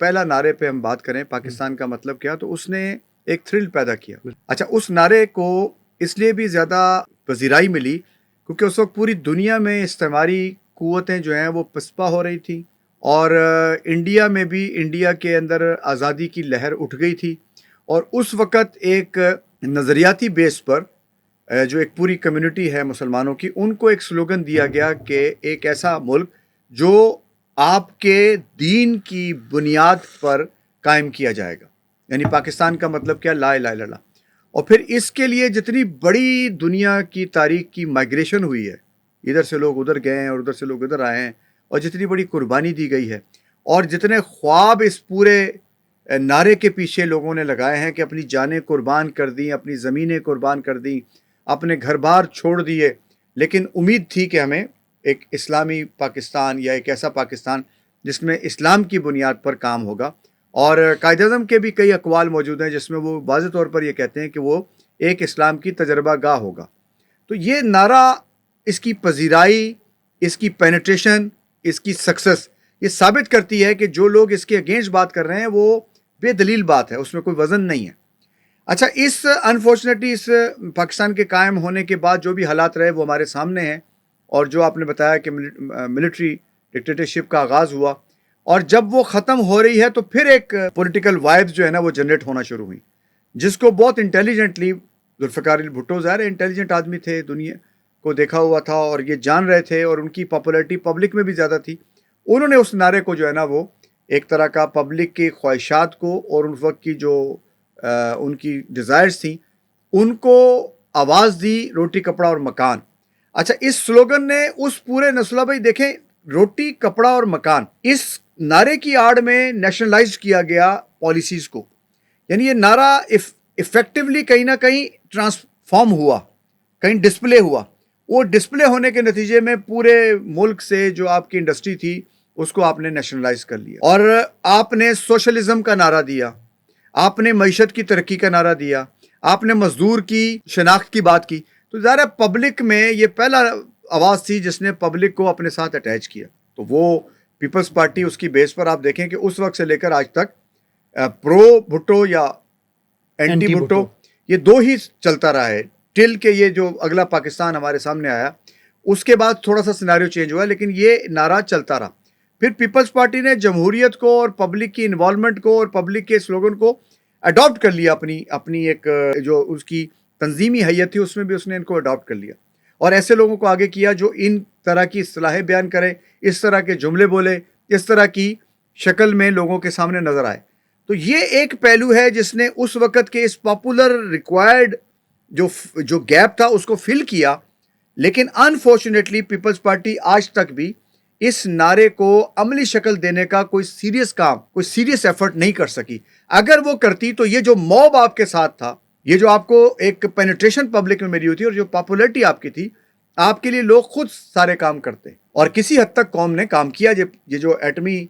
پہلا نعرے پہ ہم بات کریں پاکستان کا مطلب کیا، تو اس نے ایک تھرل پیدا کیا. اچھا، اس نعرے کو اس لیے بھی زیادہ پذیرائی ملی کیونکہ اس وقت پوری دنیا میں استعماری قوتیں جو ہیں وہ پسپا ہو رہی تھیں، اور انڈیا میں بھی انڈیا کے اندر آزادی کی لہر اٹھ گئی تھی. اور اس وقت ایک نظریاتی بیس پر جو ایک پوری کمیونٹی ہے مسلمانوں کی، ان کو ایک سلوگن دیا گیا کہ ایک ایسا ملک جو آپ کے دین کی بنیاد پر قائم کیا جائے گا، یعنی پاکستان کا مطلب کیا، لا الہ الا اللہ. اور پھر اس کے لیے جتنی بڑی دنیا کی تاریخ کی مائگریشن ہوئی ہے، ادھر سے لوگ ادھر گئے ہیں اور ادھر سے لوگ ادھر آئے ہیں، اور جتنی بڑی قربانی دی گئی ہے، اور جتنے خواب اس پورے نعرے کے پیچھے لوگوں نے لگائے ہیں کہ اپنی جانیں قربان کر دیں، اپنی زمینیں قربان کر دیں، اپنے گھر بار چھوڑ دیے، لیکن امید تھی کہ ہمیں ایک اسلامی پاکستان یا ایک ایسا پاکستان جس میں اسلام کی بنیاد پر کام ہوگا. اور قائد اعظم کے بھی کئی اقوال موجود ہیں جس میں وہ واضح طور پر یہ کہتے ہیں کہ وہ ایک اسلام کی تجربہ گاہ ہوگا. تو یہ نعرہ، اس کی پذیرائی، اس کی پینیٹریشن، اس کی سکسس یہ ثابت کرتی ہے کہ جو لوگ اس کے اگینسٹ بات کر رہے ہیں وہ بے دلیل بات ہے، اس میں کوئی وزن نہیں ہے. اچھا، اس انفارچونیٹلی اس پاکستان کے قائم ہونے کے بعد جو بھی حالات رہے وہ ہمارے سامنے ہیں، اور جو آپ نے بتایا کہ ملٹری ڈکٹیٹرشپ کا آغاز ہوا، اور جب وہ ختم ہو رہی ہے تو پھر ایک پولیٹیکل وائبز جو ہے نا وہ جنریٹ ہونا شروع ہوئی، جس کو بہت انٹیلیجنٹلی ذوالفقار علی بھٹو ظاہر انٹیلیجنٹ آدمی تھے، دنیا کو دیکھا ہوا تھا اور یہ جان رہے تھے، اور ان کی پاپولیرٹی پبلک میں بھی زیادہ تھی. انہوں نے اس نعرے کو جو ہے نا وہ ایک طرح کا پبلک کی خواہشات کو اور اس وقت کی جو ان کی ڈیزائرز تھیں ان کو آواز دی، روٹی کپڑا اور مکان. اچھا، اس سلوگن نے اس پورے نسلہ بھائی دیکھیں، روٹی کپڑا اور مکان، اس نعرے کی آڑ میں نیشنلائز کیا گیا پالیسیز کو، یعنی یہ نعرہ ایفیکٹولی کہیں نہ کہیں ٹرانسفارم ہوا، کہیں ڈسپلے ہوا. وہ ڈسپلے ہونے کے نتیجے میں پورے ملک سے جو آپ کی انڈسٹری تھی اس کو آپ نے نیشنلائز کر لیا، اور آپ نے سوشلزم کا نعرہ دیا، آپ نے معیشت کی ترقی کا نعرہ دیا، آپ نے مزدور کی شناخت کی بات کی. تو ظاہر پبلک میں یہ پہلا آواز تھی جس نے پبلک کو اپنے ساتھ اٹیچ کیا. تو وہ پیپلز پارٹی، اس کی بیس پر آپ دیکھیں کہ اس وقت سے لے کر آج تک پرو بھٹو یا اینٹی بھٹو یہ دو ہی چلتا رہا ہے، ٹل کے یہ جو اگلا پاکستان ہمارے سامنے آیا اس کے بعد تھوڑا سا سیناریو چینج ہوا، لیکن یہ نعرہ چلتا رہا. پھر پیپلز پارٹی نے جمہوریت کو اور پبلک کی انوالومنٹ کو اور پبلک کے سلوگن کو اڈاپٹ کر لیا، اپنی ایک جو اس کی تنظیمی حیت تھی اس میں بھی اس نے ان کو اڈاپٹ کر لیا، اور ایسے لوگوں کو آگے کیا جو ان طرح کی اصطلاحیں بیان کریں، اس طرح کے جملے بولے، اس طرح کی شکل میں لوگوں کے سامنے نظر آئے. تو یہ ایک پہلو ہے جس نے اس وقت کے اس پاپولر ریکوائرڈ جو گیپ تھا اس کو فل کیا. لیکن انفارچونیٹلی پیپلز پارٹی آج تک بھی اس نعرے کو عملی شکل دینے کا کوئی سیریس کام، کوئی سیریس ایفرٹ نہیں کر سکی. اگر وہ کرتی تو یہ جو موب آپ کے ساتھ تھا، یہ جو آپ کو ایک پینیٹریشن پبلک میں میری ہوتی اور جو پاپولیرٹی آپ کی تھی، آپ کے لیے لوگ خود سارے کام کرتے، اور کسی حد تک قوم نے کام کیا. یہ جو ایٹمی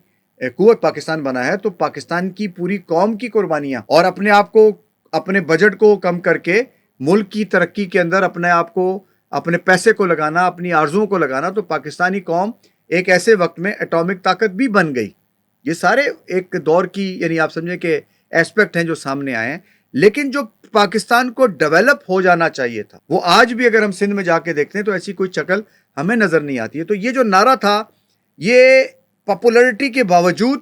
قوت پاکستان بنا ہے تو پاکستان کی پوری قوم کی قربانیاں اور اپنے آپ کو، اپنے بجٹ کو کم کر کے ملک کی ترقی کے اندر اپنے آپ کو، اپنے پیسے کو لگانا، اپنی آرزوؤں کو لگانا. تو پاکستانی قوم ایک ایسے وقت میں ایٹامک طاقت بھی بن گئی. یہ سارے ایک دور کی، یعنی آپ سمجھیں کہ ایسپیکٹ ہیں جو سامنے آئے ہیں. لیکن جو پاکستان کو ڈیولپ ہو جانا چاہیے تھا وہ آج بھی اگر ہم سندھ میں جا کے دیکھتے ہیں تو ایسی کوئی شکل ہمیں نظر نہیں آتی ہے. تو یہ جو نعرہ تھا یہ پاپولرٹی کے باوجود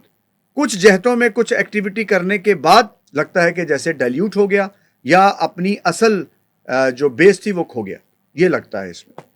کچھ جہتوں میں کچھ ایکٹیویٹی کرنے کے بعد لگتا ہے کہ جیسے ڈائلیوٹ ہو گیا یا اپنی اصل جو بیس تھی وہ کھو گیا، یہ لگتا ہے اس میں.